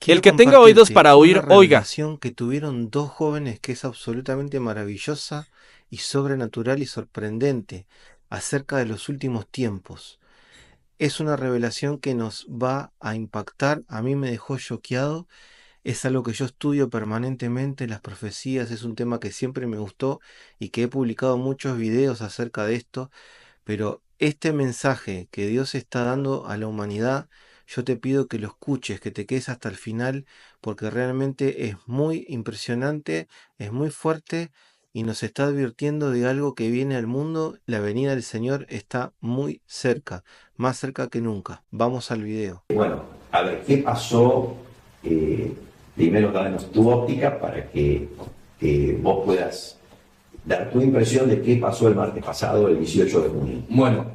El Quiero que tenga oídos compartirte para una oír, oiga. revelación que tuvieron dos jóvenes que es absolutamente maravillosa y sobrenatural y sorprendente acerca de los últimos tiempos. Es una revelación que nos va a impactar. A mí me dejó choqueado. Es algo que yo estudio permanentemente. Las profecías es un tema que siempre me gustó y que he publicado muchos videos acerca de esto. Pero este mensaje que Dios está dando a la humanidad, yo te pido que lo escuches, que te quedes hasta el final, porque realmente es muy impresionante, es muy fuerte y nos está advirtiendo de algo que viene al mundo. La venida del Señor está muy cerca, más cerca que nunca. Vamos al video. Bueno, a ver, ¿qué pasó? Primero, danos tu óptica para que vos puedas dar tu impresión de qué pasó el martes pasado, el 18 de junio. Bueno,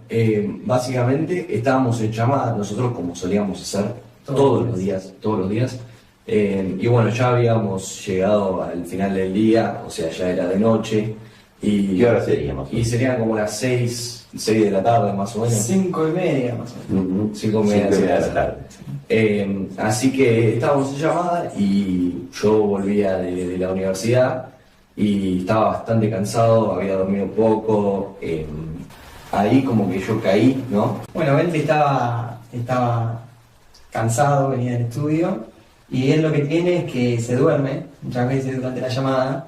básicamente estábamos en llamada, nosotros como solíamos hacer todos los días, y bueno, ya habíamos llegado al final del día, o sea, ya era de noche, y ¿Qué hora sería más o y menos? serían como las 6 de la tarde más o menos. 5:30 más o menos. Ujú. 5:30 5:30 de la tarde. Así que estábamos en llamada y yo volvía de la universidad y estaba bastante cansado, había dormido poco, ahí como que yo caí, ¿no? Bueno, Bentley estaba cansado, venía del estudio, y él lo que tiene es que se duerme, muchas veces durante la llamada,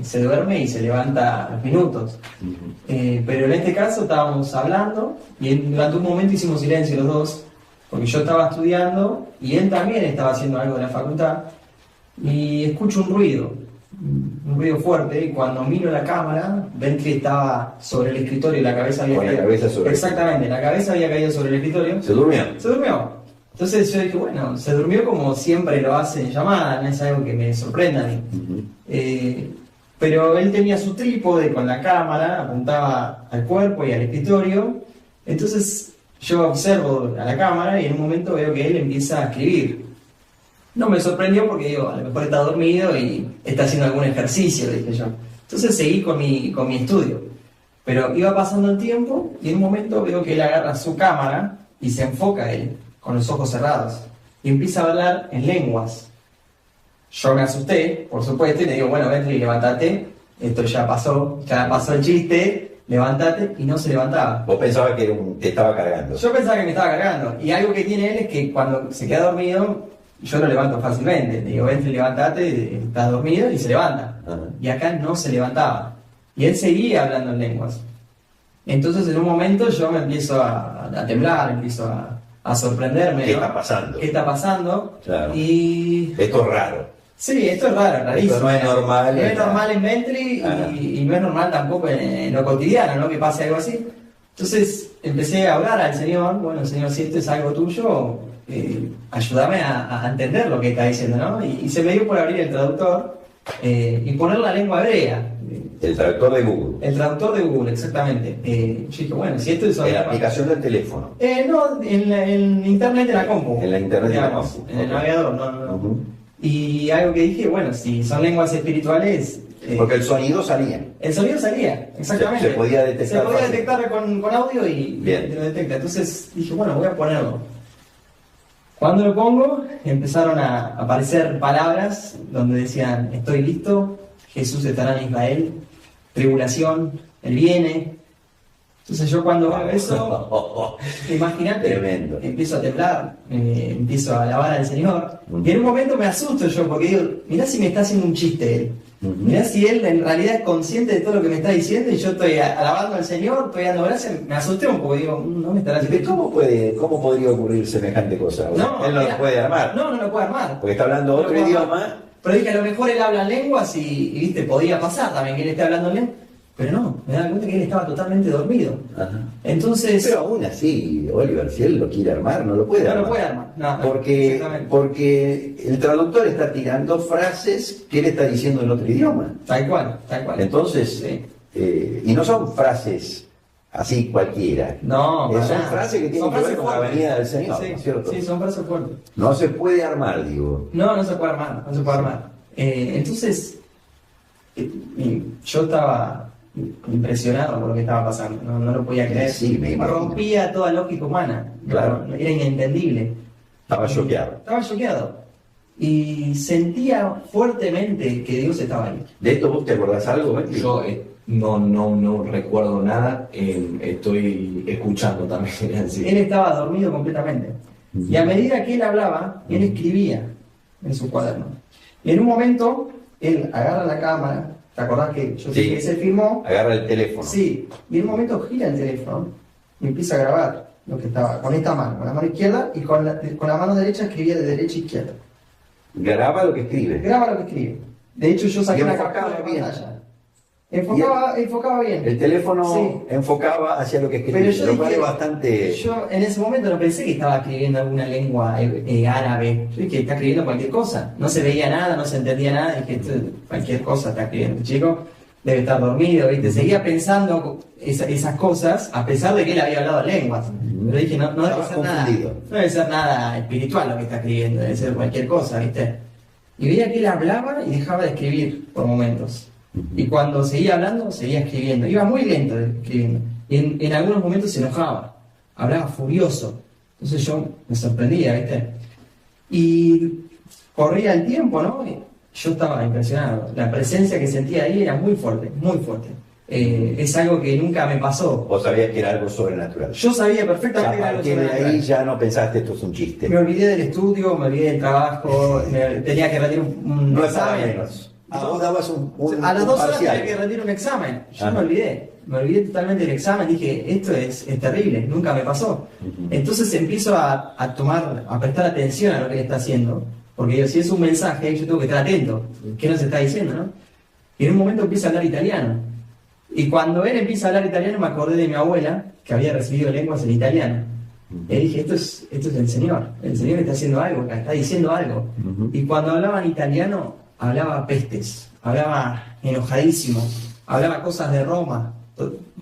se duerme y se levanta a los minutos. Pero en este caso estábamos hablando y durante un momento hicimos silencio los dos, porque yo estaba estudiando y él también estaba haciendo algo de la facultad, y escucho un ruido fuerte, y cuando miro la cámara, Bentley estaba sobre el escritorio y la cabeza había Con la caído. cabeza sobre el Exactamente, la cabeza había caído sobre el escritorio. ¿Se durmió? Se durmió. Entonces yo dije, bueno, se durmió como siempre lo hace en llamada, no es algo que me sorprenda a mí. Pero él tenía su trípode con la cámara, apuntaba al cuerpo y al escritorio. Entonces yo observo a la cámara y en un momento veo que él empieza a escribir. No me sorprendió porque digo, a lo mejor está dormido y está haciendo algún ejercicio, dije yo. Entonces seguí con mi estudio. Pero iba pasando el tiempo y en un momento veo que él agarra su cámara y se enfoca a él, con los ojos cerrados, y empieza a hablar en lenguas. Yo me asusté, por supuesto, y le digo, bueno, Bentley, levántate, esto ya pasó el chiste, levántate, y no se levantaba. Vos pensabas que te estaba cargando. Yo pensaba que me estaba cargando, y algo que tiene él es que cuando se queda dormido, yo lo levanto fácilmente. Le digo, Bentley, levántate, estás dormido, y se levanta. Ajá. Y acá no se levantaba. Y él seguía hablando en lenguas. Entonces en un momento yo me empiezo a temblar, empiezo a sorprenderme. ¿Qué ¿no? está pasando? ¿Qué está pasando? Claro. Y Esto es raro. sí, esto es raro, rarísimo. Esto no es normal. No es normal en Bentley y no es normal tampoco en lo cotidiano, ¿no? Que pase algo así. Entonces empecé a hablar al Señor, bueno, Señor, si esto es algo tuyo, ayúdame a entender lo que está diciendo, ¿no? Y se me dio por abrir el traductor y poner la lengua hebrea. El traductor de Google. El traductor de Google, exactamente. Yo dije, bueno, si esto es... En la aplicación del teléfono. No, en internet de la compu. En la internet de la digamos, compu. En el Ok. navegador, no. Ujú. Y algo que dije, bueno, si son lenguas espirituales... Porque el sonido salía. el sonido salía, exactamente. Se podía detectar Se podía fácil. detectar con audio y Bien. lo detecta. Entonces dije, bueno, voy a ponerlo. Cuando lo pongo, empezaron a aparecer palabras donde decían, estoy listo, Jesús estará en Israel, tribulación, Él viene. Entonces yo cuando veo eso, imagínate, Tremendo. empiezo a temblar, empiezo a alabar al Señor. Y en un momento me asusto yo, porque digo, mirá si me está haciendo un chiste Él. Ujú. Mirá si Él en realidad es consciente de todo lo que me está diciendo y yo estoy alabando al Señor, estoy dando gracias. Me asusté un poco, digo, no me estará haciendo ¿Cómo podría ocurrir semejante cosa? Él no mira, lo puede armar. No lo puede armar. Porque está hablando No lo otro puede idioma. armar. Pero dije, a lo mejor él habla en lenguas y viste, podía pasar también que él esté hablando en lenguas. Pero no, me da cuenta que él estaba totalmente dormido. Ajá. Entonces, Pero aún así, Oliver, si él lo quiere armar, no lo puede no armar. lo puede armar. No, exactamente. Porque el traductor está tirando frases que él está diciendo en otro idioma. Tal cual, tal cual. Entonces, Sí. y no son frases así cualquiera. No, para son nada. frases que tienen Son que ver frases con la fuertes. venida del Señor, Sí, ¿no es cierto? sí, son frases fuertes. No se puede armar, digo. No se puede armar, no se puede armar. Entonces, yo estaba impresionado por lo que estaba pasando, no lo podía creer. Sí, me imagino. Rompía toda lógica humana, Claro. era inentendible. Estaba choqueado. Estaba choqueado. y sentía fuertemente que Dios estaba ahí. ¿De esto vos te acordás algo, Bentley? Yo no recuerdo nada, estoy escuchando también. Así. Él estaba dormido completamente. Y a medida que él hablaba, él escribía en su cuaderno. Y en un momento, él agarra la cámara, ¿te acordás que yo Sí. dije que se filmó? Agarra el teléfono. Sí, y en un momento gira el teléfono y empieza a grabar lo que estaba con esta mano, con la mano izquierda, y con la mano derecha escribía de derecha a izquierda. Graba lo que escribe. Graba lo que escribe. De hecho, yo saqué Y una enfocaba captura de bien. pantalla. Enfocaba bien. El teléfono Sí. enfocaba hacia lo que escribía, Pero yo lo cual es dije, bastante... yo en ese momento no pensé que estaba escribiendo alguna lengua árabe. Yo dije que está escribiendo cualquier cosa. No se veía nada, no se entendía nada. Dije, cualquier cosa está escribiendo. El chico debe estar dormido, ¿viste? Seguía pensando esas cosas, a pesar de que él había hablado lenguas. Pero dije, no debe Estabas ser nada. confundido. No debe ser nada espiritual lo que está escribiendo, debe ser cualquier cosa, ¿viste? Y veía que él hablaba y dejaba de escribir por momentos. Y cuando seguía hablando, seguía escribiendo. Iba muy lento escribiendo. Y en algunos momentos se enojaba. Hablaba furioso. Entonces yo me sorprendía, ¿viste? Y corría el tiempo, ¿no? Y yo estaba impresionado. La presencia que sentía ahí era muy fuerte, muy fuerte. Es algo que nunca me pasó. Vos sabías que era algo sobrenatural. Yo sabía A perfectamente que era algo partir de sobrenatural. ahí ya no pensaste esto es un chiste. Me olvidé del estudio, me olvidé del trabajo, tenía que rendir un No es para examen. menos. Vos dabas un A las 2 horas parcial. tenía que rendir un examen. Yo Ajá. me olvidé totalmente del examen. Dije, esto es terrible, nunca me pasó. Entonces empiezo a prestar atención a lo que él está haciendo. Porque digo, si es un mensaje, yo tengo que estar atento. ¿Qué nos está diciendo, no? Y en un momento empieza a hablar italiano. Y cuando él empieza a hablar italiano, me acordé de mi abuela, que había recibido lenguas en italiano. Y dije, esto es el Señor está haciendo algo, está diciendo algo. Y cuando hablaba en italiano, hablaba pestes, hablaba enojadísimo, hablaba cosas de Roma,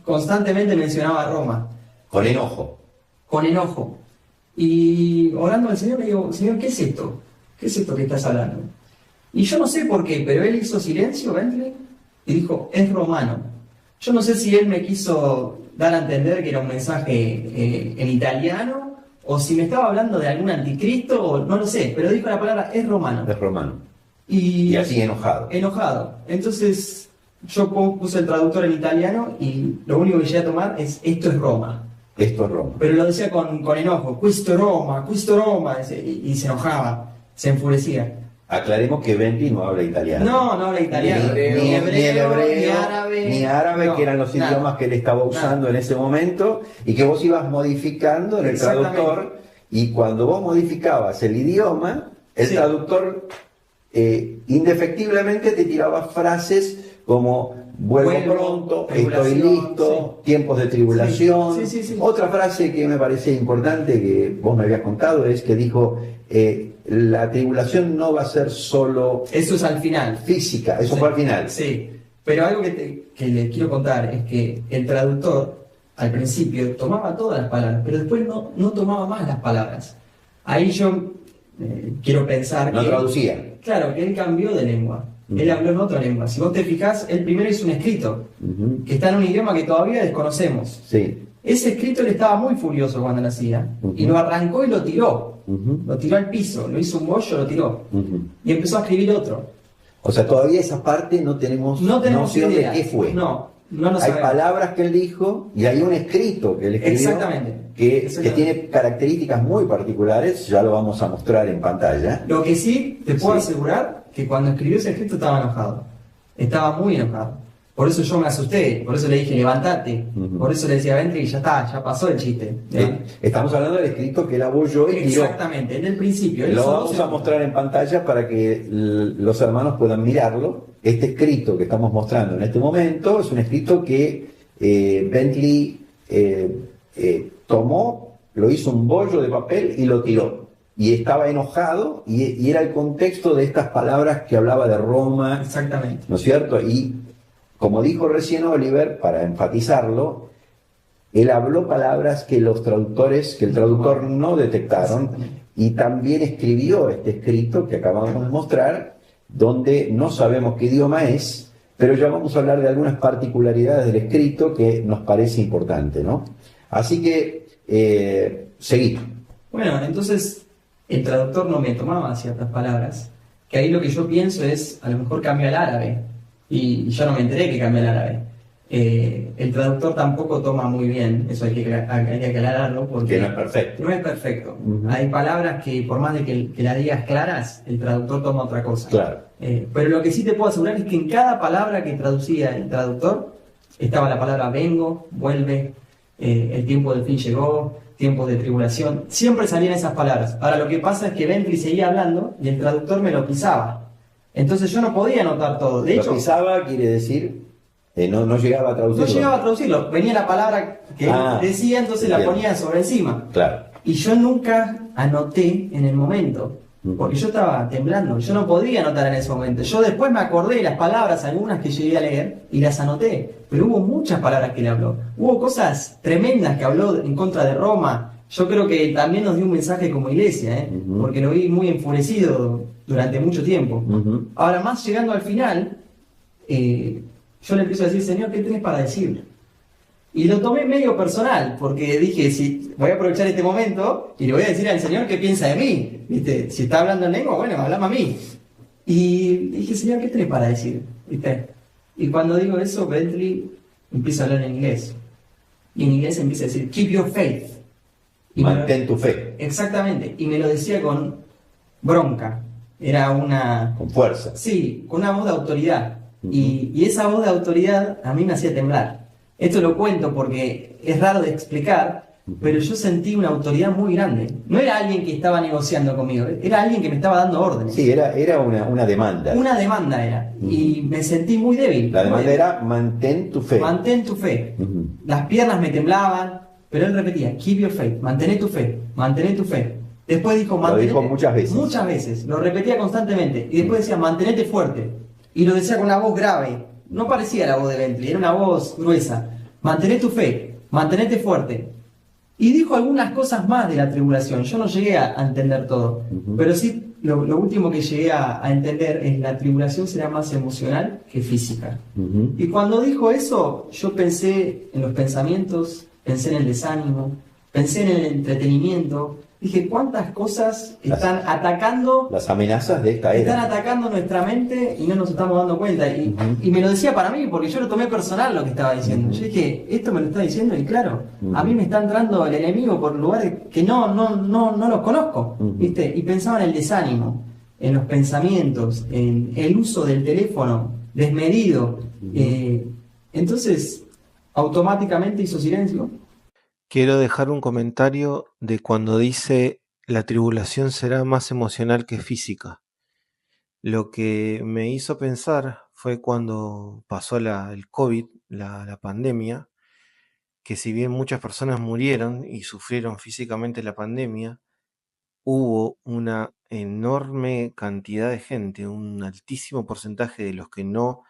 constantemente mencionaba a Roma, Con enojo. con enojo. Y orando al Señor le digo, Señor, ¿qué es esto? ¿Qué es esto que estás hablando? Y yo no sé por qué, pero él hizo silencio, Bentley, y dijo, es romano. Yo no sé si él me quiso dar a entender que era un mensaje en italiano, o si me estaba hablando de algún anticristo, o no lo sé, pero dijo la palabra, es romano. Es romano. Y así enojado. Enojado. Entonces yo puse el traductor en italiano y lo único que llegué a tomar es esto es Roma. Esto es Roma. Pero lo decía con enojo, questo Roma, y se enojaba, se enfurecía. Aclaremos que Bentley no habla italiano. No habla italiano, Ni ni hebreo, ni árabe, no, que eran los nada. idiomas que él estaba usando en ese momento y que vos ibas modificando en el Exactamente. traductor, y cuando vos modificabas el idioma, el Sí. traductor indefectiblemente te tiraba frases como vuelvo pronto, estoy tribulación, listo, tiempos de tribulación. Sí. Otra frase que me parece importante que vos me habías contado es que dijo, la tribulación no va a ser solo Eso es al final. física, eso Sí. fue al final. Sí, pero algo que les quiero contar es que el traductor al principio tomaba todas las palabras, pero después no tomaba más las palabras. Ahí yo quiero pensar No que... traducía. Claro, que él cambió de lengua. Él habló en otra lengua. Si vos te fijás, él primero hizo un escrito, Ujú. que está en un idioma que todavía desconocemos. Sí. Ese escrito él estaba muy furioso cuando lo hacía, y lo arrancó y lo tiró. Ujú. Lo tiró al piso, lo hizo un bollo, lo tiró. Ujú. Y empezó a escribir otro. O sea, todavía esa parte no tenemos, No tenemos noción idea. de qué fue. No lo Hay sabemos. palabras que él dijo y hay un escrito que él escribió Exactamente. que Exactamente. tiene características muy particulares, ya lo vamos a mostrar en pantalla. Lo que sí te puedo Sí. asegurar que cuando escribió ese escrito estaba enojado. Estaba muy enojado. Por eso yo me asusté, por eso le dije levantate. Ujú. Por eso le decía a Bentley, ya está, ya pasó el chiste. Estamos hablando del escrito que él abolló y tiró. Exactamente, en el principio. él Lo hizo vamos dos a mostrar en pantalla para que los hermanos puedan mirarlo. Este escrito que estamos mostrando en este momento es un escrito que Bentley tomó, lo hizo un bollo de papel y lo tiró. Y estaba enojado y era el contexto de estas palabras que hablaba de Roma, Exactamente. ¿no es cierto? Y como dijo recién Oliver, para enfatizarlo, él habló palabras que el traductor no detectaron, y también escribió este escrito que acabamos de mostrar, donde no sabemos qué idioma es, pero ya vamos a hablar de algunas particularidades del escrito que nos parece importante, ¿no? Así que, seguí. Bueno, entonces el traductor no me tomaba ciertas palabras, que ahí lo que yo pienso es, a lo mejor cambio al árabe, y yo no me enteré que cambió al árabe. El traductor tampoco toma muy bien, eso hay que aclararlo, porque Que no es perfecto. no es perfecto. Ujú. Hay palabras que por más de que las digas claras, el traductor toma otra cosa. Claro. Pero lo que sí te puedo asegurar es que en cada palabra que traducía el traductor estaba la palabra vengo, vuelve, el tiempo del fin llegó, tiempos de tribulación. Siempre salían esas palabras. Ahora lo que pasa es que Bentley seguía hablando y el traductor me lo pisaba. Entonces yo no podía anotar todo. De hecho, Lo pisaba quiere decir, no llegaba a no traducirlo. llegaba a traducirlo. Venía la palabra que él decía, entonces la entiendo. ponía sobre encima. Claro. Y yo nunca anoté en el momento, porque yo estaba temblando, yo no podía anotar en ese momento. Yo después me acordé de las palabras, algunas que llegué a leer, y las anoté, pero hubo muchas palabras que él habló. Hubo cosas tremendas que habló en contra de Roma. Yo creo que también nos dio un mensaje como iglesia, porque lo vi muy enfurecido durante mucho tiempo. Ahora, más llegando al final, yo le empiezo a decir, Señor, ¿qué tenés para decir? Y lo tomé medio personal, porque dije, si voy a aprovechar este momento y le voy a decir al Señor qué piensa de mí. ¿Viste? Si está hablando en lengua, bueno, hablame a mí. Y dije, Señor, ¿qué tenés para decir? ¿Viste? Y cuando digo eso, Bentley empieza a hablar en inglés. Y en inglés empieza a decir, keep your faith. Y Mantén tu fe. Exactamente. Y me lo decía con bronca. Era una... Con fuerza. Sí, con una voz de autoridad. Y esa voz de autoridad a mí me hacía temblar. Esto lo cuento porque es raro de explicar, pero yo sentí una autoridad muy grande. No era alguien que estaba negociando conmigo, era alguien que me estaba dando órdenes. Sí, era una demanda. Una demanda era. Y me sentí muy débil. La demanda muy débil. era mantén tu fe. Mantén tu fe. Las piernas me temblaban, pero él repetía, keep your faith, mantén tu fe, mantén tu fe. Después dijo, Lo dijo muchas veces. Muchas veces, lo repetía constantemente. Y después decía, mantenete fuerte. Y lo decía con una voz grave. No parecía la voz de Bentley, era una voz gruesa. Mantené tu fe, mantenete fuerte. Y dijo algunas cosas más de la tribulación. Yo no llegué a entender todo. Pero sí, lo último que llegué a entender es la tribulación será más emocional que física. Y cuando dijo eso, yo pensé en los pensamientos, pensé en el desánimo, pensé en el entretenimiento. Dije, ¿cuántas cosas están atacando? Las amenazas de esta Están era. atacando nuestra mente y no nos estamos dando cuenta. Y me lo decía para mí, porque yo lo tomé personal lo que estaba diciendo. Yo dije, esto me lo está diciendo y claro, a mí me está entrando el enemigo por lugares que no los conozco. ¿Viste? Y pensaba en el desánimo, en los pensamientos, en el uso del teléfono desmedido. Entonces, automáticamente hizo silencio. Quiero dejar un comentario de cuando dice la tribulación será más emocional que física. Lo que me hizo pensar fue cuando pasó el COVID, la pandemia, que si bien muchas personas murieron y sufrieron físicamente la pandemia, hubo una enorme cantidad de gente, un altísimo porcentaje de los que no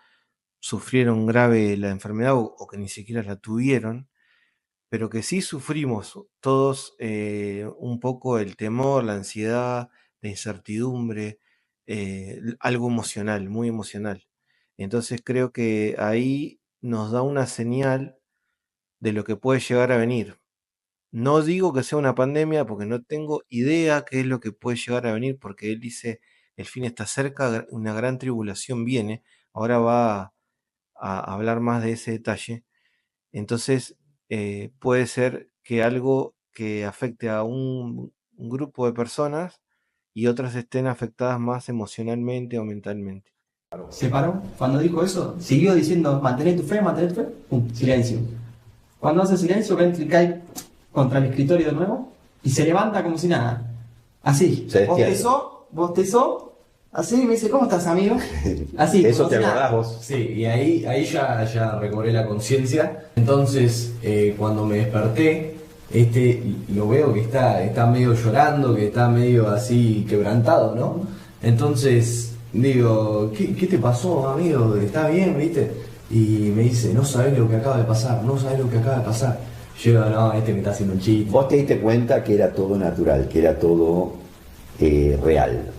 sufrieron grave la enfermedad o que ni siquiera la tuvieron, pero que sí sufrimos todos un poco el temor, la ansiedad, la incertidumbre, algo emocional, muy emocional. Entonces creo que ahí nos da una señal de lo que puede llegar a venir. No digo que sea una pandemia porque no tengo idea qué es lo que puede llegar a venir, porque él dice el fin está cerca, una gran tribulación viene. Ahora va a hablar más de ese detalle. Entonces, puede ser que algo que afecte a un grupo de personas y otras estén afectadas más emocionalmente o mentalmente. Se paró. Cuando dijo eso, siguió diciendo, mantén tu fe, pum, silencio. Cuando hace silencio, Bentley cae contra el escritorio de nuevo y se levanta como si nada. Así, Se despierta. bostezó, así, y me dice, ¿cómo estás, amigo? Así, Eso como te si nada. acordás vos. Sí, y ahí ya recobré la conciencia. Entonces, cuando me desperté, lo veo que está medio llorando, que está medio así quebrantado, ¿no? Entonces, digo, ¿qué te pasó, amigo? ¿Estás bien, viste? Y me dice, no sabés lo que acaba de pasar, no sabés lo que acaba de pasar. Yo digo, no, me está haciendo un chiste. Vos te diste cuenta que era todo natural, que era todo real,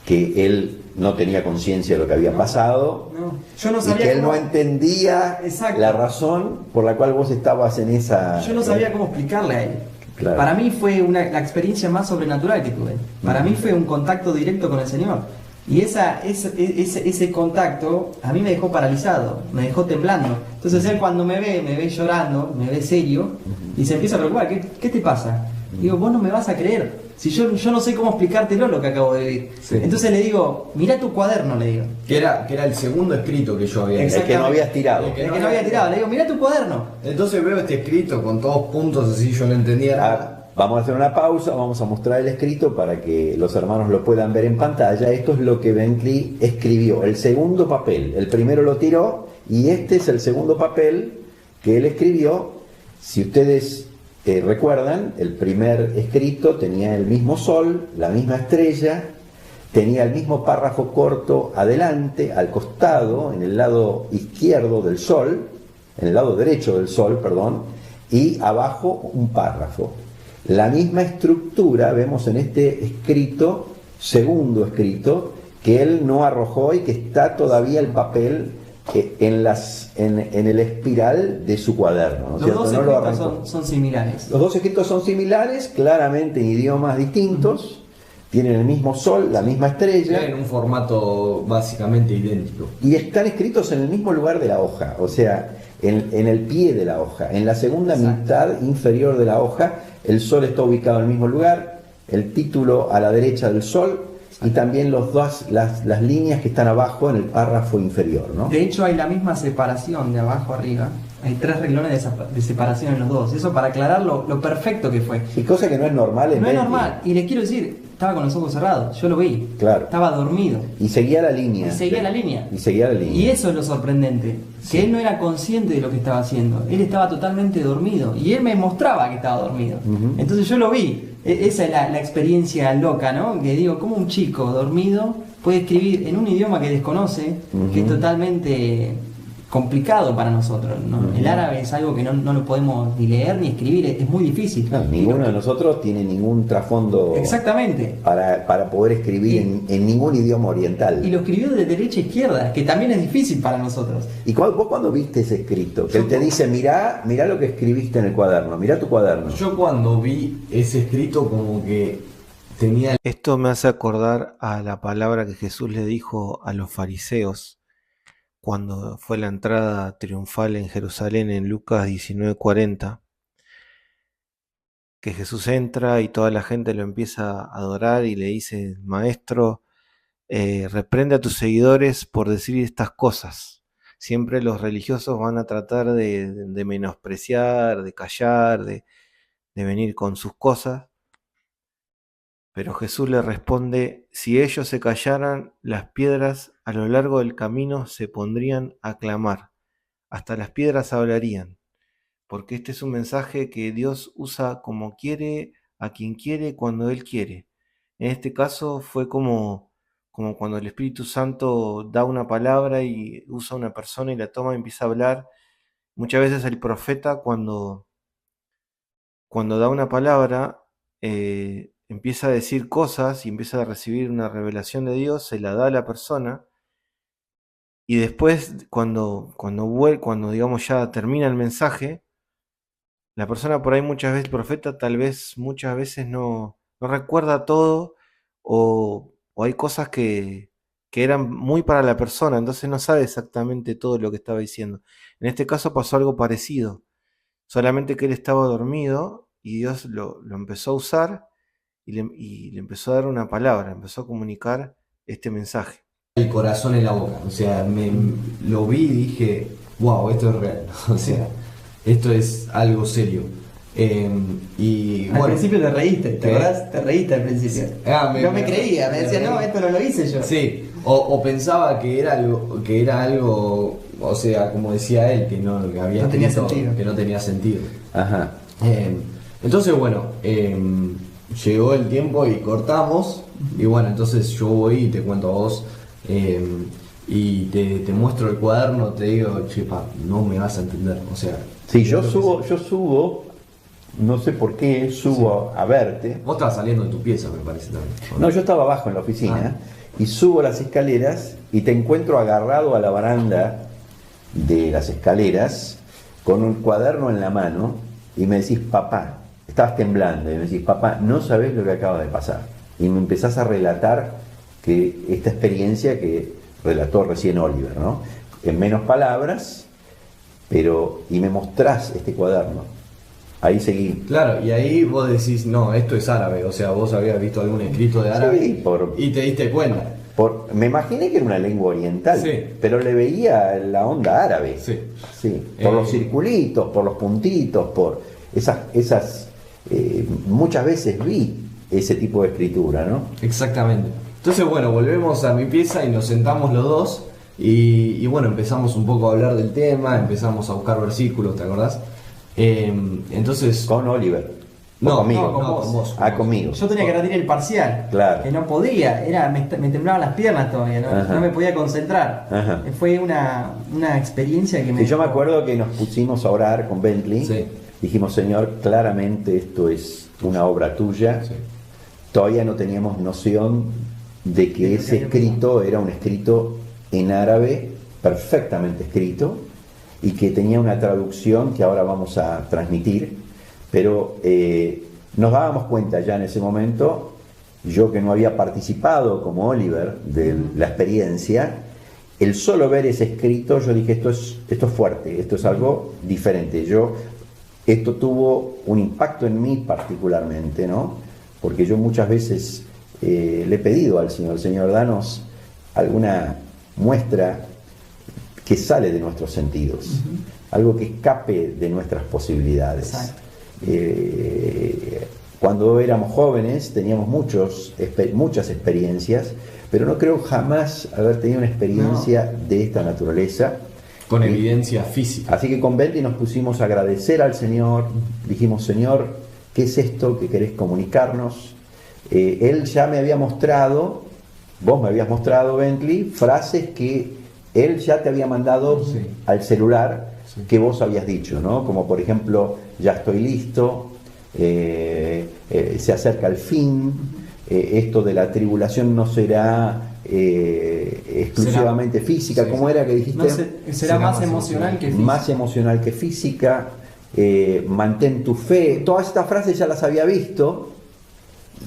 que él no tenía conciencia de lo que había pasado No, yo no y sabía que él cómo- no entendía Exacto. la razón por la cual vos estabas en esa... Yo no sabía cómo explicarle a él. Claro. Para mí fue la experiencia más sobrenatural que tuve. Para mí fue un contacto directo con el Señor. Y ese contacto a mí me dejó paralizado, me dejó temblando. Entonces él cuando me ve llorando, me ve serio y se empieza a preocupar. ¿Qué te pasa? Digo, vos no me vas a creer. Si yo no sé cómo explicártelo lo que acabo de vivir. Sí. Entonces le digo, mirá tu cuaderno, le digo. Que era el segundo escrito que yo había hecho. El que no habías tirado. El que no había tirado. Le digo, mirá tu cuaderno. Entonces veo este escrito con todos puntos así, yo no entendía nada. Vamos a hacer una pausa, vamos a mostrar el escrito para que los hermanos lo puedan ver en pantalla. Esto es lo que Bentley escribió, el segundo papel. El primero lo tiró y este es el segundo papel que él escribió. Si ustedes recuerdan, el primer escrito tenía el mismo sol, la misma estrella, tenía el mismo párrafo corto adelante, al costado, en el lado izquierdo del sol, en el lado derecho del sol, perdón, y abajo un párrafo. La misma estructura vemos en este escrito, segundo escrito, que él no arrojó y que está todavía el papel en el espiral de su cuaderno, ¿no es cierto? Los dos No lo escritos arrancó. son similares. Los dos escritos son similares, claramente en idiomas distintos, tienen el mismo sol, la misma estrella, En un formato básicamente idéntico. y están escritos en el mismo lugar de la hoja, o sea, en el pie de la hoja, en la segunda Exacto. mitad inferior de la hoja. El sol está ubicado en el mismo lugar, el título a la derecha del sol, y también las líneas que están abajo en el párrafo inferior, ¿no? De hecho hay la misma separación de abajo a arriba. Hay 3 renglones de separación en los dos. Eso para aclarar lo perfecto que fue. Y cosa que no es normal en No es Bentley. normal. Y le quiero decir, estaba con los ojos cerrados. Yo lo vi. Claro. Estaba dormido. Y seguía la línea. Y seguía la línea. Y seguía la línea. Y eso es lo sorprendente. Que él no era consciente de lo que estaba haciendo. Él estaba totalmente dormido. Y él me mostraba que estaba dormido. Ujú. Entonces yo lo vi. Esa es la experiencia loca, ¿no? Que digo, ¿cómo un chico dormido puede escribir en un idioma que desconoce, que es totalmente complicado para nosotros, ¿no? El árabe es algo que no lo podemos ni leer ni escribir, es muy difícil. No, ninguno de nosotros tiene ningún trasfondo Exactamente. para poder escribir en ningún idioma oriental. Y lo escribió de derecha a izquierda, que también es difícil para nosotros. ¿Y vos cuando viste ese escrito? Que él te dice, mirá lo que escribiste en el cuaderno, mirá tu cuaderno. Yo cuando vi ese escrito como que tenía Esto me hace acordar a la palabra que Jesús le dijo a los fariseos cuando fue la entrada triunfal en Jerusalén en Lucas 19:40, que Jesús entra y toda la gente lo empieza a adorar y le dice, Maestro, reprende a tus seguidores por decir estas cosas. Siempre los religiosos van a tratar de menospreciar, de callar, de venir con sus cosas. Pero Jesús le responde, si ellos se callaran, las piedras a lo largo del camino se pondrían a clamar, hasta las piedras hablarían, porque este es un mensaje que Dios usa como quiere, a quien quiere, cuando Él quiere. En este caso fue como cuando el Espíritu Santo da una palabra y usa a una persona y la toma y empieza a hablar. Muchas veces el profeta cuando da una palabra, empieza a decir cosas y empieza a recibir una revelación de Dios, se la da a la persona y después cuando digamos ya termina el mensaje, la persona por ahí muchas veces, el profeta tal vez muchas veces no recuerda todo o hay cosas que eran muy para la persona, entonces no sabe exactamente todo lo que estaba diciendo. En este caso pasó algo parecido, solamente que él estaba dormido y Dios lo empezó a usar y le empezó a dar una palabra, empezó a comunicar este mensaje. el corazón en la boca. O sea, lo vi y dije, wow, esto es real. O sea, esto es algo serio. Y Al bueno, principio te reíste, ¿te ¿qué? acordás? Te reíste al principio. No me creía, me decía, no, esto no lo hice yo. Sí, o pensaba que era algo, o sea, como decía él, que había No tenía escrito, sentido. que no tenía sentido. Ajá. Entonces, bueno, llegó el tiempo y cortamos. Y bueno, entonces yo voy y te cuento a vos. Y te muestro el cuaderno, te digo, chepa, no me vas a entender. O sea, Sí, yo subo, no sé por qué, subo a verte. vos estabas saliendo de tu pieza, me parece también. ¿o No, yo estaba abajo en la oficina y subo las escaleras y te encuentro agarrado a la baranda de las escaleras con un cuaderno en la mano y me decís, papá, estabas temblando y me decís, papá, no sabés lo que acaba de pasar. Y me empezás a relatar que esta experiencia que relató recién Oliver, ¿no? En menos palabras, pero, y me mostrás este cuaderno. Ahí seguí. Claro, y ahí vos decís, no, esto es árabe, o sea, vos habías visto algún escrito de árabe Sí, y te diste cuenta. Me imaginé que era una lengua oriental, Sí. pero le veía la onda árabe. Sí. Sí, por los circulitos, por los puntitos, por esas muchas veces vi ese tipo de escritura, ¿no? Exactamente. Entonces, bueno, volvemos a mi pieza y nos sentamos los dos y bueno, empezamos un poco a hablar del tema, empezamos a buscar versículos, ¿te acordás? Entonces... Con Oliver. No, conmigo. no, con vos. Conmigo. Yo tenía que rendir el parcial, Claro. que no podía, me temblaban las piernas todavía, Ajá. no me podía concentrar. Ajá. Fue una experiencia que me... Y yo me acuerdo que nos pusimos a orar con Bentley. Sí. Dijimos, Señor, claramente esto es una obra tuya. Sí. Todavía no teníamos noción de que ese escrito era un escrito en árabe, perfectamente escrito, y que tenía una traducción que ahora vamos a transmitir, pero nos dábamos cuenta ya en ese momento, yo que no había participado como Oliver de la experiencia, el solo ver ese escrito, yo dije, esto es fuerte, esto es algo diferente. Esto tuvo un impacto en mí particularmente, ¿no? Porque yo muchas veces le he pedido al Señor, danos alguna muestra que sale de nuestros sentidos, algo que escape de nuestras posibilidades. Cuando éramos jóvenes teníamos muchas experiencias, pero no creo jamás haber tenido una experiencia de esta naturaleza. Con evidencia física. Así que con Bentley nos pusimos a agradecer al Señor, dijimos, Señor, ¿qué es esto que querés comunicarnos? Él ya me había mostrado, vos me habías mostrado, Bentley, frases que él ya te había mandado Sí. al celular, Sí. que vos habías dicho, ¿no? Como por ejemplo, ya estoy listo, se acerca el fin, esto de la tribulación no será exclusivamente física, sí, ¿cómo sí. era que dijiste? No será más emocional que físico. Más emocional que física, mantén tu fe. Todas estas frases ya las había visto,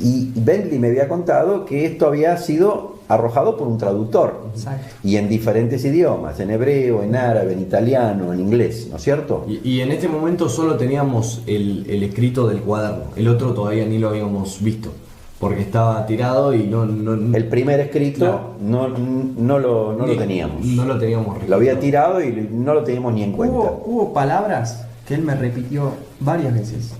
y Bentley me había contado que esto había sido arrojado por un traductor. Exacto. Y en diferentes idiomas, en hebreo, en árabe, en italiano, en inglés, ¿no es cierto? Y en este momento solo teníamos el escrito del cuaderno, el otro todavía ni lo habíamos visto, porque estaba tirado y no El primer escrito Claro. no lo teníamos. No lo teníamos Lo había registrado. tirado y no lo teníamos ni en cuenta. Hubo palabras que él me repitió varias veces,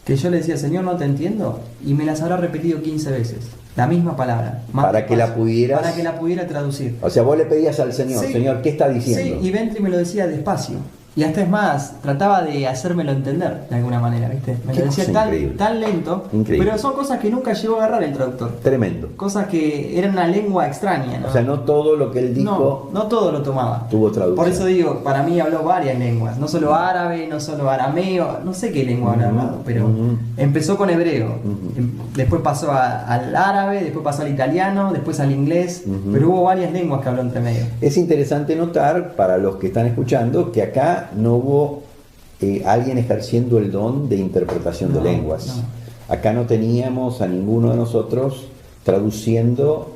que yo le decía, Señor, no te entiendo, y me las habrá repetido 15 veces, la misma palabra. más Para que la despacio, pudieras- Para que la pudiera traducir. O sea, vos le pedías al Señor, Sí. Señor, ¿qué está diciendo? Sí, y Bentley me lo decía despacio. Y hasta es más, trataba de hacérmelo entender de alguna manera, ¿viste? Me Qué lo decía cosa increíble. tan lento, Increíble. pero son cosas que nunca llegó a agarrar el traductor. Tremendo. Cosas que eran una lengua extraña, ¿no? O sea, no todo lo que él dijo no todo lo tomaba. tuvo traducción. Por eso digo, para mí habló varias lenguas, no solo árabe, no solo arameo, no sé qué lengua habrá hablado, pero empezó con hebreo, después pasó al árabe, después pasó al italiano, después al inglés, pero hubo varias lenguas que habló entre medio. Es interesante notar, para los que están escuchando, que acá no hubo alguien ejerciendo el don de interpretación No, de lenguas. no. Acá no teníamos a ninguno de nosotros traduciendo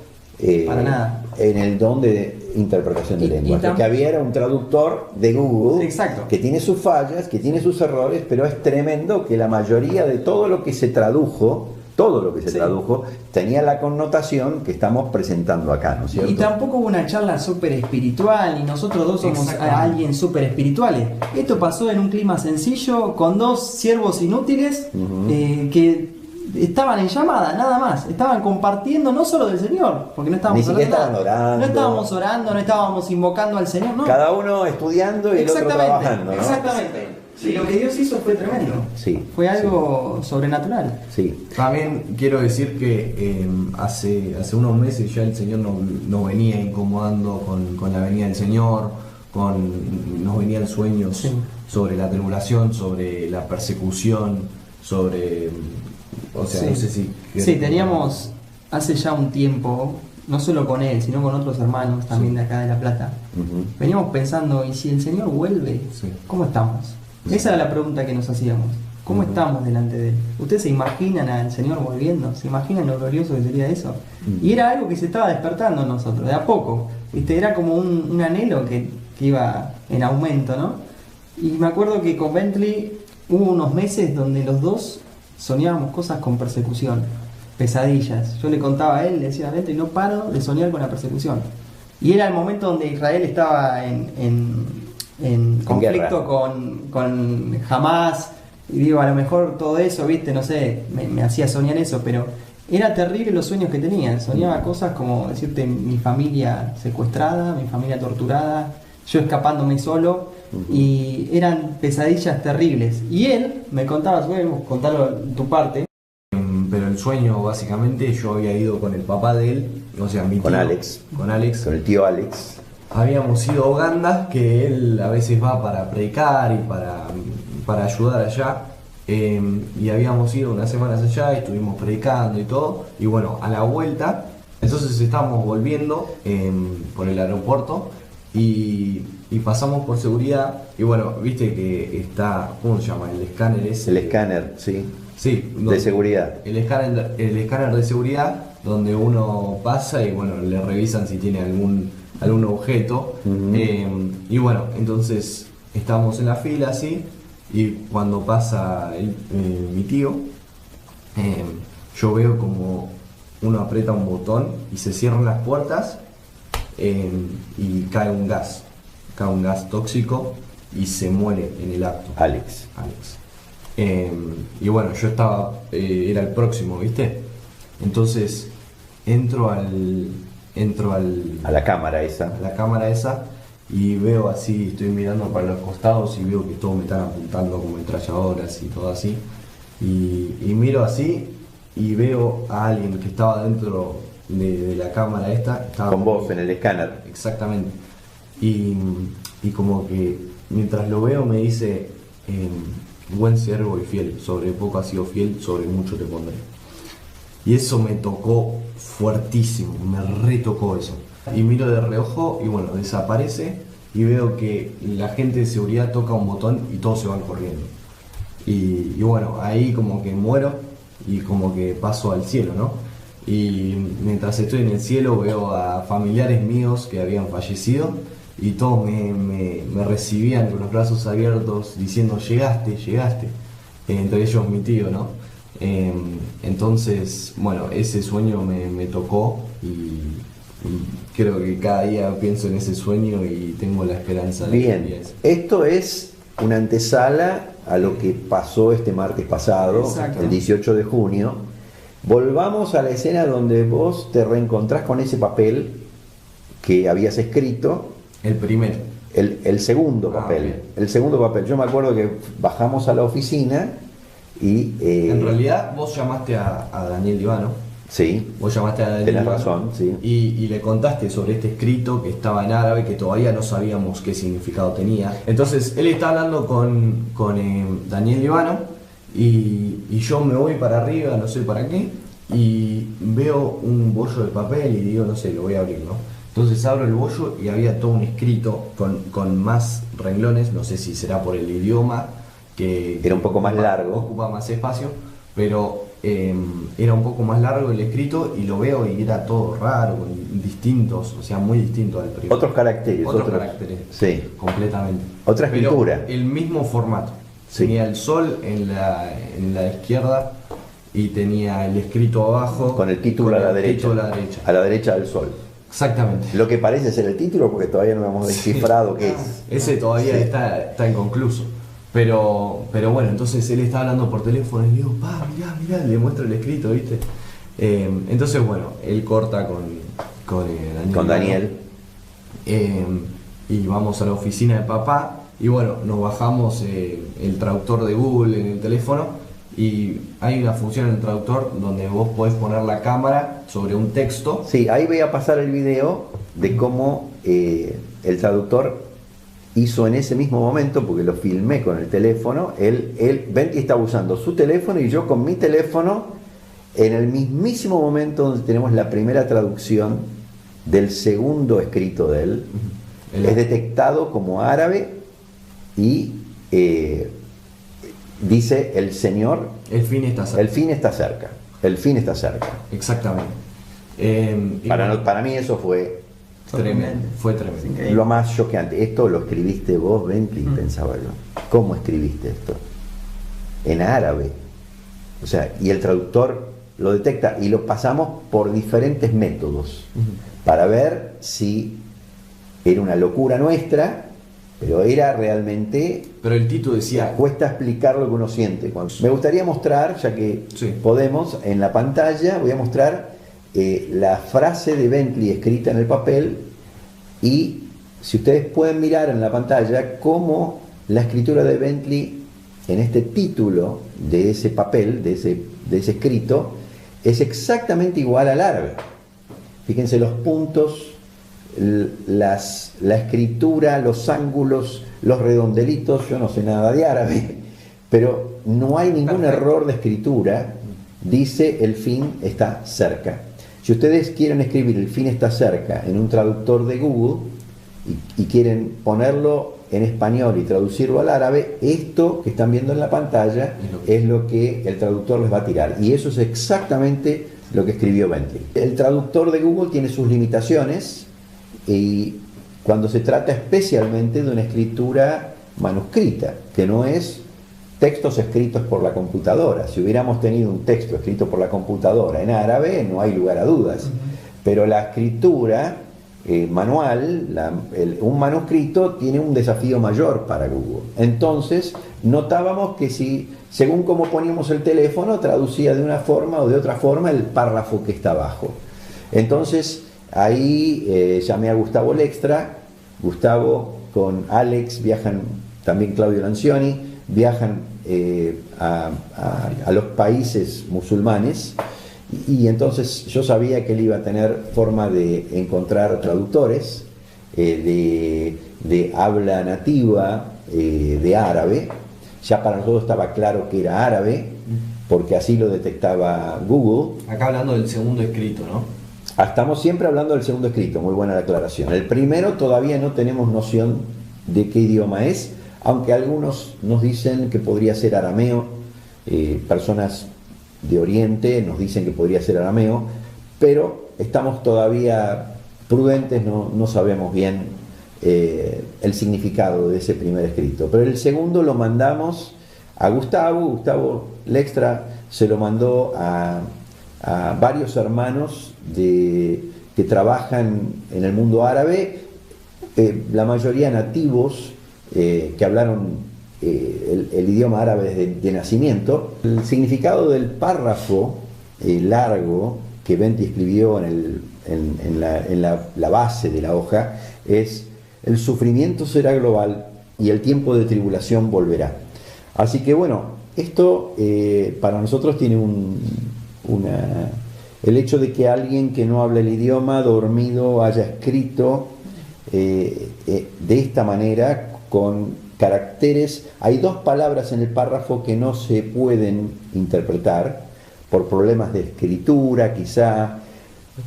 Para nada. en el don de interpretación de Y lenguas. Lo tam- que había era un traductor de Google Exacto. que tiene sus fallas, que tiene sus errores, pero es tremendo que la mayoría de todo lo que se tradujo, Sí. tenía la connotación que estamos presentando acá, ¿no es cierto? Y tampoco hubo una charla súper espiritual, y nosotros dos somos Exactamente. alguien súper espirituales. Esto pasó en un clima sencillo, con dos siervos inútiles que estaban en llamada, nada más. Estaban compartiendo no solo del Señor, porque no estábamos Ni siquiera hablando estaban nada. orando. No estábamos orando, no estábamos invocando al Señor, no. Cada uno estudiando y el otro trabajando, ¿no? Exactamente. Y lo que Dios hizo fue tremendo. Sí. Fue algo sobrenatural. Sí. También quiero decir que hace unos meses ya el Señor nos venía incomodando con la venida del Señor, nos venían sueños Sí. sobre la tribulación, sobre la persecución, sobre... O sea, Sí. no sé si... Sí, teníamos hace ya un tiempo, no solo con él, sino con otros hermanos también de acá de La Plata. Ujú. Veníamos pensando, ¿y si el Señor vuelve? Sí. ¿Cómo estamos? Esa era la pregunta que nos hacíamos. ¿Cómo estamos delante de Él? ¿Ustedes se imaginan al Señor volviendo? ¿Se imaginan lo glorioso que sería eso? Y era algo que se estaba despertando en nosotros, de a poco. ¿Viste? Era como un anhelo que iba en aumento, ¿no? Y me acuerdo que con Bentley hubo unos meses donde los dos soñábamos cosas con persecución, pesadillas. Yo le contaba a él, le decía a Bentley, no paro de soñar con la persecución. Y era el momento donde Israel estaba en conflicto con Hamas. Y digo, a lo mejor todo eso, viste, no sé, me hacía soñar eso, pero era terrible los sueños que tenía. Soñaba cosas como decirte, mi familia secuestrada, mi familia torturada, yo escapándome solo, y eran pesadillas terribles. Y él me contaba, contarlo tu parte. Pero el sueño, básicamente, yo había ido con el papá de él, o sea, mi tío, Con Alex. Con Alex. Con el tío Alex. Habíamos ido a Uganda, que él a veces va para predicar y para ayudar allá. Y habíamos ido unas semanas allá, estuvimos predicando y todo. Y bueno, a la vuelta, entonces estábamos volviendo por el aeropuerto y pasamos por seguridad. Y bueno, viste que está, ¿cómo se llama? El escáner ese. El escáner, sí. Sí, De seguridad. El escáner de seguridad, donde uno pasa y bueno, le revisan si tiene algún objeto. Y bueno, entonces estamos en la fila así, y cuando pasa mi tío, yo veo como uno aprieta un botón y se cierran las puertas, y cae un gas tóxico y se muere en el acto. Alex. Y bueno, yo estaba, era el próximo, ¿viste? Entonces entro a la cámara esa. la cámara esa y veo así, estoy mirando para los costados y veo que todos me están apuntando como metralladoras y todo así. Y miro así y veo a alguien que estaba dentro de la cámara esta. Estaba Con vos en el escáner. Exactamente. Y como que mientras lo veo me dice, buen siervo y fiel, sobre poco has sido fiel, sobre mucho te pondré. Y eso me tocó fuertísimo, me retocó eso. Y miro de reojo y bueno, desaparece y veo que la gente de seguridad toca un botón y todos se van corriendo. Y bueno, ahí como que muero y como que paso al cielo, ¿no? Y mientras estoy en el cielo veo a familiares míos que habían fallecido y todos me recibían con los brazos abiertos diciendo llegaste. Entre ellos mi tío, ¿no? Entonces, bueno, ese sueño me tocó y creo que cada día pienso en ese sueño y tengo la esperanza de Bien, que es. esto es una antesala a lo que pasó este martes pasado, Exacto. el 18 de junio. Volvamos a la escena donde vos te reencontrás con ese papel que habías escrito. El primero. El segundo papel. Bien. El segundo papel. Yo me acuerdo que bajamos a la oficina y... En realidad vos llamaste a Daniel Ivano. Sí, Vos llamaste a Daniel tenés Ivano razón, sí. y le contaste sobre este escrito que estaba en árabe, que todavía no sabíamos qué significado tenía. Entonces él está hablando con Daniel Ivano y yo me voy para arriba, no sé para qué, y veo un bollo de papel y digo, no sé, lo voy a abrir, ¿no? Entonces abro el bollo y había todo un escrito con más renglones, no sé si será por el idioma, que Era un poco más largo. ocupa más espacio, pero era un poco más largo el escrito y lo veo y era todo raro, distintos, o sea, muy distinto al primero. Otros caracteres. Otros caracteres. Sí. Completamente. Otra Pero escritura. el mismo formato. Sí. Tenía el sol en la izquierda y tenía el escrito abajo. Con el título a la derecha. título a la derecha. A la derecha del sol. Exactamente. Lo que parece ser el título, porque todavía no hemos descifrado qué es. Ese todavía Sí. está inconcluso. Pero bueno, entonces él está hablando por teléfono y le digo, pa, mirá, le muestro el escrito, ¿viste? Entonces, bueno, él corta con Daniel. Con Daniel. Y vamos a la oficina de papá y bueno, nos bajamos el traductor de Google en el teléfono y hay una función en el traductor donde vos podés poner la cámara sobre un texto. Sí, ahí voy a pasar el video de cómo el traductor hizo en ese mismo momento, porque lo filmé con el teléfono. Bentley estaba usando su teléfono y yo con mi teléfono, en el mismísimo momento donde tenemos la primera traducción del segundo escrito de él. Es detectado como árabe y dice el Señor, El fin está cerca. el fin está cerca, el fin está cerca. Exactamente. Y bueno, Para mí eso fue tremendo, fue tremendo. Increíble. lo más choqueante. Esto lo escribiste vos, Bentley, pensaba yo. ¿Cómo escribiste esto? En árabe. O sea, y el traductor lo detecta y lo pasamos por diferentes métodos para ver si era una locura nuestra, pero era realmente... Pero el Tito decía, Cuesta explicar lo que uno siente. Me gustaría mostrar, ya que Sí. podemos, en la pantalla, voy a mostrar la frase de Bentley escrita en el papel, y si ustedes pueden mirar en la pantalla cómo la escritura de Bentley en este título de ese papel, de ese escrito, es exactamente igual al árabe. Fíjense los puntos, la escritura, los ángulos, los redondelitos. Yo no sé nada de árabe, pero no hay ningún error de escritura. Dice el fin está cerca. Si ustedes quieren escribir el fin está cerca en un traductor de Google y quieren ponerlo en español y traducirlo al árabe, esto que están viendo en la pantalla es lo que el traductor les va a tirar, y eso es exactamente lo que escribió Bentley. El traductor de Google tiene sus limitaciones, y cuando se trata especialmente de una escritura manuscrita, que no es textos escritos por la computadora. Si hubiéramos tenido un texto escrito por la computadora en árabe, no hay lugar a dudas, pero la escritura manual, un manuscrito tiene un desafío mayor para Google. Entonces notábamos que si, según cómo poníamos el teléfono, traducía de una forma o de otra forma el párrafo que está abajo. Entonces ahí llamé a Gustavo Lextra. Gustavo con Alex viajan, también Claudio Lancioni, viajan a los países musulmanes, y entonces yo sabía que él iba a tener forma de encontrar traductores de habla nativa de árabe. Ya para nosotros estaba claro que era árabe, porque así lo detectaba Google. acá hablando del segundo escrito, ¿no? Estamos siempre hablando del segundo escrito, muy buena la aclaración. El primero todavía no tenemos noción de qué idioma es, aunque algunos nos dicen que podría ser arameo, personas de Oriente nos dicen que podría ser arameo, pero estamos todavía prudentes, no sabemos bien el significado de ese primer escrito. Pero el segundo lo mandamos a Gustavo Lextra se lo mandó a varios hermanos que trabajan en el mundo árabe, la mayoría nativos, que hablaron el idioma árabe de nacimiento. El significado del párrafo largo que Bentley escribió en la base de la hoja es: el sufrimiento será global y el tiempo de tribulación volverá. Así que bueno, esto para nosotros tiene el hecho de que alguien que no habla el idioma, dormido, haya escrito de esta manera, con caracteres. Hay dos palabras en el párrafo que no se pueden interpretar por problemas de escritura, quizá.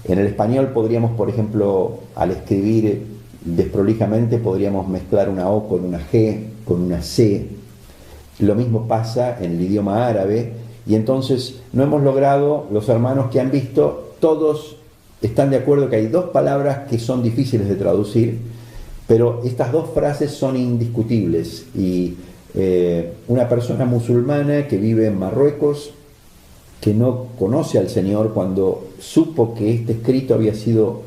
En el español podríamos, por ejemplo, al escribir desprolijamente, podríamos mezclar una O con una G, con una C. Lo mismo pasa en el idioma árabe, y entonces no hemos logrado, los hermanos que han visto, todos están de acuerdo que hay dos palabras que son difíciles de traducir, pero estas dos frases son indiscutibles. Y una persona musulmana que vive en Marruecos, que no conoce al Señor, cuando supo que este escrito había sido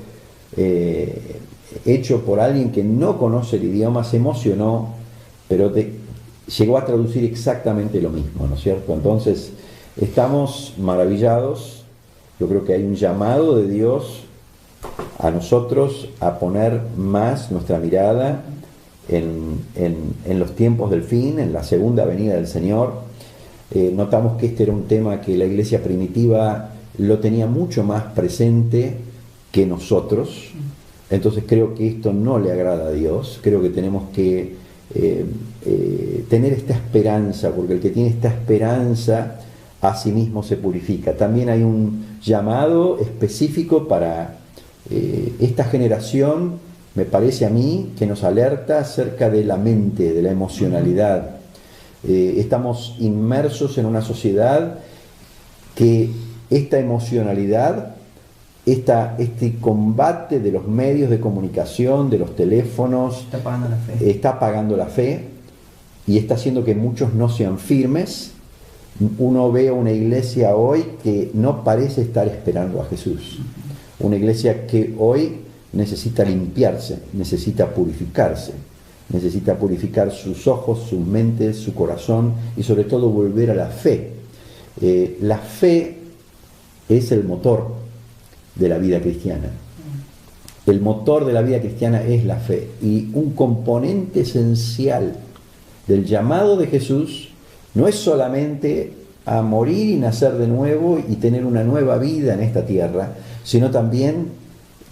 hecho por alguien que no conoce el idioma, se emocionó, pero llegó a traducir exactamente lo mismo, ¿no es cierto? Entonces estamos maravillados. Yo creo que hay un llamado de Dios a nosotros a poner más nuestra mirada en los tiempos del fin, en la segunda venida del Señor. Notamos que este era un tema que la iglesia primitiva lo tenía mucho más presente que nosotros. Entonces creo que esto no le agrada a Dios. Creo que tenemos que tener esta esperanza, porque el que tiene esta esperanza a sí mismo se purifica. También hay un llamado específico para esta generación, me parece a mí, que nos alerta acerca de la mente, de la emocionalidad. Estamos inmersos en una sociedad que esta emocionalidad, este combate de los medios de comunicación, de los teléfonos, Está pagando la fe. está apagando la fe y está haciendo que muchos no sean firmes. Uno ve una iglesia hoy que no parece estar esperando a Jesús. Una iglesia que hoy necesita limpiarse, necesita purificar sus ojos, sus mentes, su corazón y sobre todo volver a la fe. La fe es el motor de la vida cristiana. El motor de la vida cristiana es la fe y un componente esencial del llamado de Jesús no es solamente a morir y nacer de nuevo y tener una nueva vida en esta tierra, sino también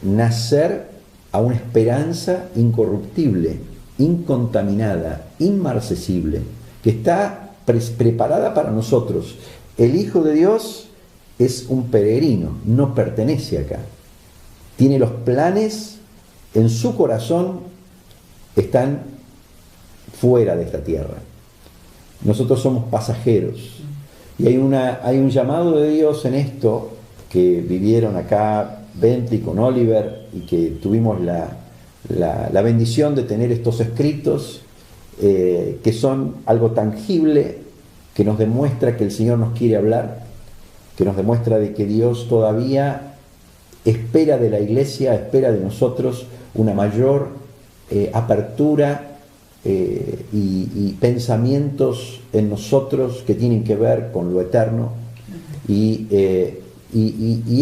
nacer a una esperanza incorruptible, incontaminada, inmarcesible, que está preparada para nosotros. El Hijo de Dios es un peregrino, no pertenece acá. Tiene los planes en su corazón, están fuera de esta tierra. Nosotros somos pasajeros. Y hay un llamado de Dios en esto, que vivieron acá Bentley con Oliver y que tuvimos la bendición de tener estos escritos, que son algo tangible, que nos demuestra que el Señor nos quiere hablar, que nos demuestra de que Dios todavía espera de la iglesia, espera de nosotros una mayor apertura y pensamientos en nosotros que tienen que ver con lo eterno. Y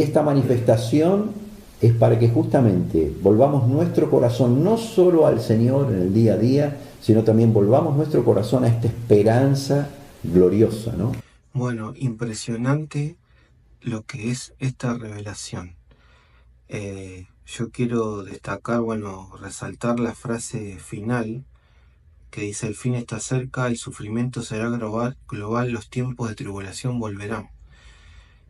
esta manifestación es para que justamente volvamos nuestro corazón no solo al Señor en el día a día, sino también volvamos nuestro corazón a esta esperanza gloriosa, ¿no? Bueno, impresionante lo que es esta revelación. Yo quiero destacar, bueno, resaltar la frase final que dice: el fin está cerca, el sufrimiento será global, los tiempos de tribulación volverán.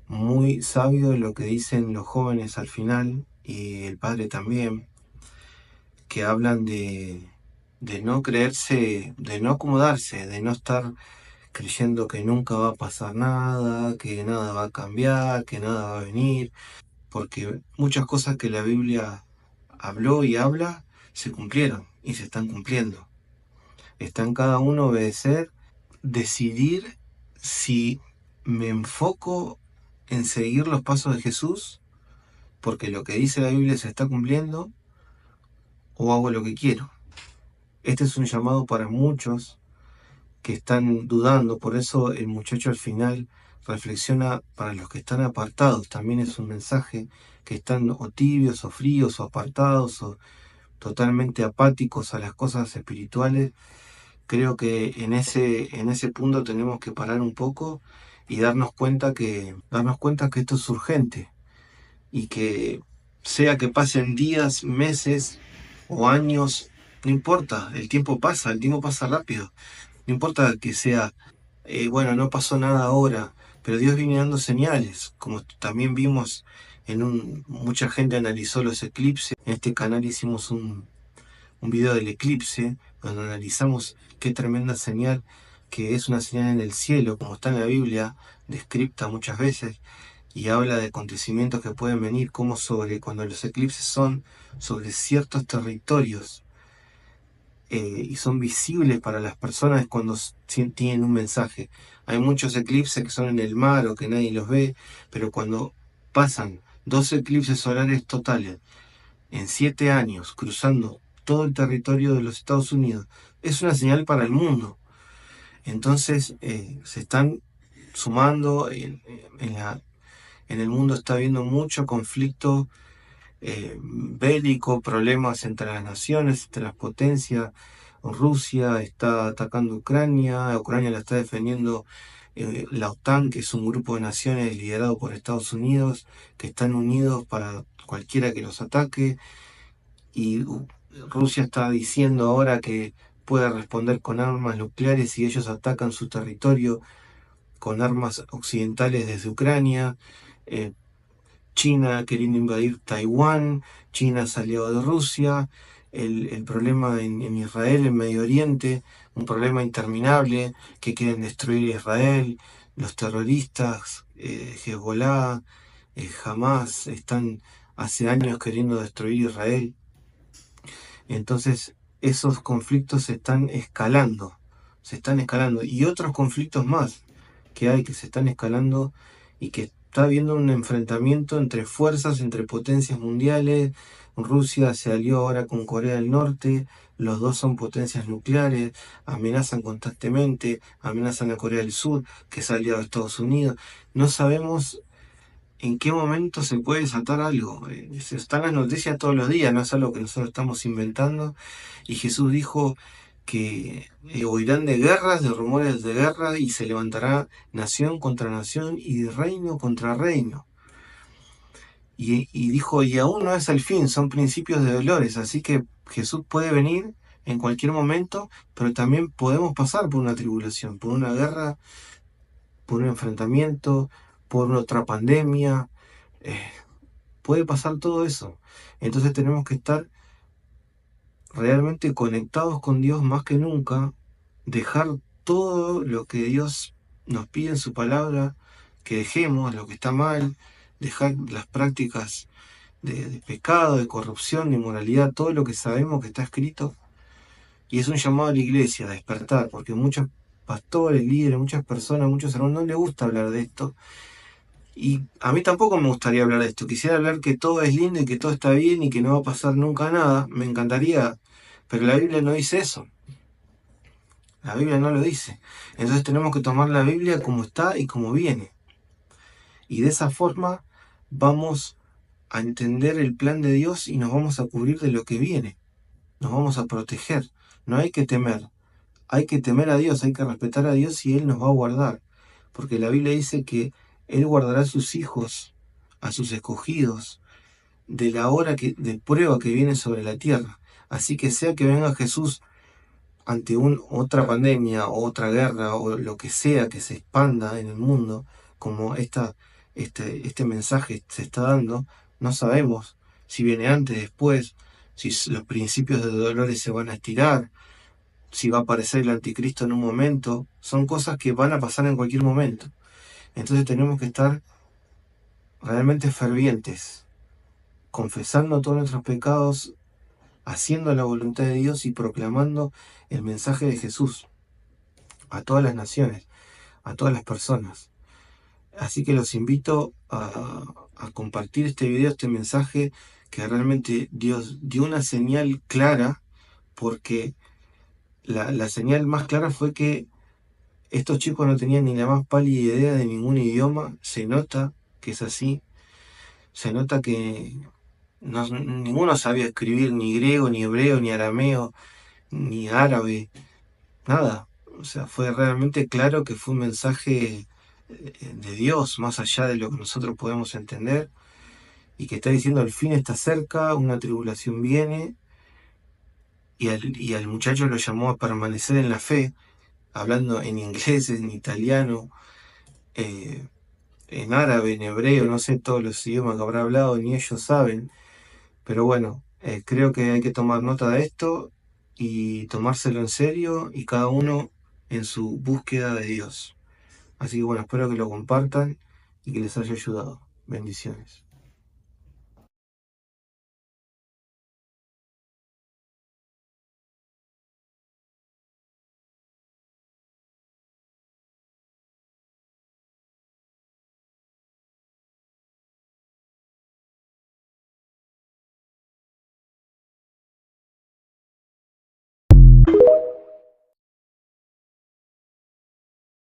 Muy sabio lo que dicen los jóvenes al final, y el padre también, que hablan de no creerse, de no acomodarse, de no estar creyendo que nunca va a pasar nada, que nada va a cambiar, que nada va a venir, porque muchas cosas que la Biblia habló y habla se cumplieron y se están cumpliendo. Está en cada uno obedecer, decidir si me enfoco en seguir los pasos de Jesús, porque lo que dice la Biblia se está cumpliendo, o hago lo que quiero. Este es un llamado para muchos que están dudando, por eso el muchacho al final reflexiona para los que están apartados. También es un mensaje que están o tibios, o fríos, o apartados, o totalmente apáticos a las cosas espirituales. Creo que en ese punto tenemos que parar un poco y darnos cuenta que esto es urgente, y que sea que pasen días, meses o años, no importa, el tiempo pasa rápido. No importa que sea, bueno, no pasó nada ahora, pero Dios viene dando señales, como también vimos mucha gente analizó los eclipses. En este canal hicimos un video del eclipse, donde analizamos qué tremenda señal, que es una señal en el cielo, como está en la Biblia, descripta muchas veces, y habla de acontecimientos que pueden venir, como cuando los eclipses son sobre ciertos territorios, y son visibles para las personas cuando tienen un mensaje. Hay muchos eclipses que son en el mar o que nadie los ve, pero cuando pasan 2 eclipses solares totales en 7 años, cruzando todo el territorio de los Estados Unidos, es una señal para el mundo. Entonces se están sumando, en el mundo está habiendo mucho conflicto bélico, problemas entre las naciones, entre las potencias. Rusia está atacando Ucrania la está defendiendo la OTAN, que es un grupo de naciones liderado por Estados Unidos, que están unidos para cualquiera que los ataque, y Rusia está diciendo ahora que puede responder con armas nucleares si ellos atacan su territorio con armas occidentales desde Ucrania. China queriendo invadir Taiwán, China salió de Rusia, el problema en Israel, en Medio Oriente, un problema interminable que quieren destruir Israel, los terroristas, Hezbollah, Hamas, están hace años queriendo destruir Israel. Entonces, esos conflictos se están escalando, y otros conflictos más que hay que se están escalando y que está habiendo un enfrentamiento entre fuerzas, entre potencias mundiales. Rusia se alió ahora con Corea del Norte, los dos son potencias nucleares, amenazan constantemente, amenazan a Corea del Sur, que es aliado de Estados Unidos. No sabemos en qué momento se puede desatar algo. Se están las noticias todos los días, no es algo que nosotros estamos inventando. Y Jesús dijo que oirán de guerras, de rumores de guerra, y se levantará nación contra nación y reino contra reino. Y dijo, y aún no es el fin, son principios de dolores. Así que Jesús puede venir en cualquier momento, pero también podemos pasar por una tribulación, por una guerra, por un enfrentamiento, por otra pandemia. eh, Puede pasar todo eso. Entonces tenemos que estar realmente conectados con Dios más que nunca, dejar todo lo que Dios nos pide en su palabra, que dejemos lo que está mal, dejar las prácticas de pecado, de corrupción, de inmoralidad, todo lo que sabemos que está escrito. Y es un llamado a la iglesia a despertar, porque muchos pastores, líderes, muchas personas, muchos hermanos no les gusta hablar de esto. Y a mí tampoco me gustaría hablar de esto. Quisiera hablar que todo es lindo y que todo está bien y que no va a pasar nunca nada. Me encantaría. Pero la Biblia no dice eso. La Biblia no lo dice. Entonces tenemos que tomar la Biblia como está y como viene. Y de esa forma vamos a entender el plan de Dios y nos vamos a cubrir de lo que viene. Nos vamos a proteger. No hay que temer. Hay que temer a Dios, hay que respetar a Dios y Él nos va a guardar. Porque la Biblia dice que Él guardará a sus hijos, a sus escogidos, de la hora de prueba que viene sobre la tierra. Así que sea que venga Jesús ante otra pandemia o otra guerra o lo que sea que se expanda en el mundo, como este mensaje se está dando, no sabemos si viene antes, después, si los principios de dolores se van a estirar, si va a aparecer el anticristo en un momento. Son cosas que van a pasar en cualquier momento. Entonces tenemos que estar realmente fervientes, confesando todos nuestros pecados, haciendo la voluntad de Dios y proclamando el mensaje de Jesús a todas las naciones, a todas las personas. Así que los invito a compartir este video, este mensaje, que realmente Dios dio una señal clara, porque la señal más clara fue que estos chicos no tenían ni la más pálida idea de ningún idioma. Se nota que es así, se nota que ninguno sabía escribir ni griego, ni hebreo, ni arameo, ni árabe, nada. O sea, fue realmente claro que fue un mensaje de Dios, más allá de lo que nosotros podemos entender, y que está diciendo el fin está cerca, una tribulación viene, y al muchacho lo llamó a permanecer en la fe, hablando en inglés, en italiano, eh, en árabe, en hebreo, no sé todos los idiomas que habrá hablado, ni ellos saben. Pero bueno, creo que hay que tomar nota de esto y tomárselo en serio, y cada uno en su búsqueda de Dios. Así que bueno, espero que lo compartan y que les haya ayudado. Bendiciones.